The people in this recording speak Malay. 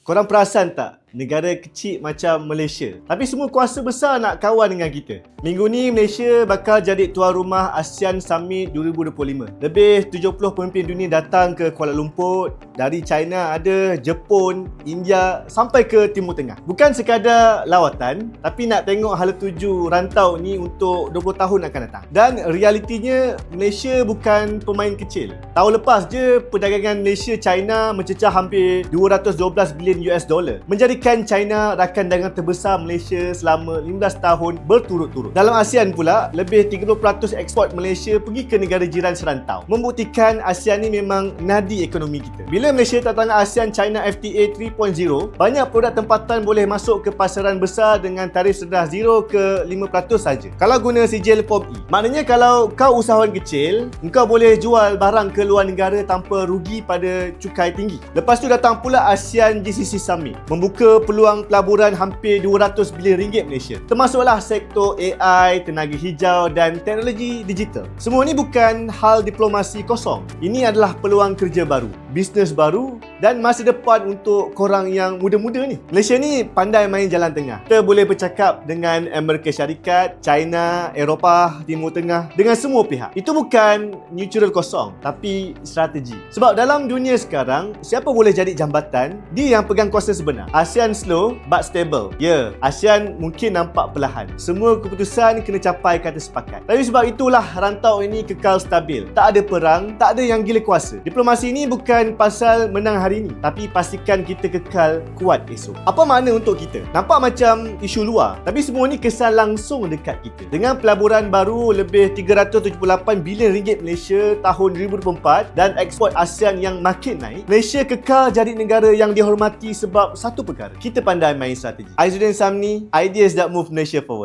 Korang perasan tak? Negara kecil macam Malaysia, tapi semua kuasa besar nak kawan dengan kita. Minggu ni Malaysia bakal jadi tuan rumah ASEAN Summit 2025. Lebih 70 pemimpin dunia datang ke Kuala Lumpur. Dari China ada, Jepun, India sampai ke Timur Tengah. Bukan sekadar lawatan, tapi nak tengok hala tuju rantau ni untuk 20 tahun akan datang. Dan realitinya Malaysia bukan pemain kecil. Tahun lepas je perdagangan Malaysia-China mencecah hampir 212 bilion US dollar. Menjadikan China rakan dagang terbesar Malaysia selama 15 tahun berturut-turut. Dalam ASEAN pula, lebih 30% ekspor Malaysia pergi ke negara jiran serantau. Membuktikan ASEAN ni memang nadi ekonomi kita. Bila Malaysia tertangga ASEAN-China FTA 3.0, banyak produk tempatan boleh masuk ke pasaran besar dengan tarif rendah 0 ke 5% saja. Kalau guna sijil Form E. Maknanya kalau kau usahawan kecil, engkau boleh jual barang ke luar negara tanpa rugi pada cukai tinggi. Lepas tu datang pula ASEAN GCC Summit. Membuka peluang pelaburan hampir 200 bilion ringgit Malaysia. Termasuklah sektor AI, tenaga hijau dan teknologi digital. Semua ni bukan hal diplomasi kosong. Ini adalah peluang kerja baru, bisnes baru dan masa depan untuk korang yang muda-muda ni. Malaysia ni pandai main jalan tengah. Kita boleh bercakap dengan Amerika Syarikat, China, Eropah, Timur Tengah, dengan semua pihak. Itu bukan neutral kosong, tapi strategi. Sebab dalam dunia sekarang, siapa boleh jadi jambatan, dia yang pegang kuasa sebenar. ASEAN slow but stable. Ya, ASEAN mungkin nampak perlahan. Semua keputusan kena capai kata sepakat. Tapi sebab itulah rantau ini kekal stabil. Tak ada perang, tak ada yang gila kuasa. Diplomasi ini bukan pasal menang hari ini, tapi pastikan kita kekal kuat esok. Apa makna untuk kita? Nampak macam isu luar, tapi semua ni kesan langsung dekat kita. Dengan pelaburan baru lebih 378 bilion ringgit Malaysia tahun 2024 dan ekspor ASEAN yang makin naik, Malaysia kekal jadi negara yang dihormati sebab satu perkara. Kita pandai main strategi. Aizudin Samni, ideas that move Malaysia forward.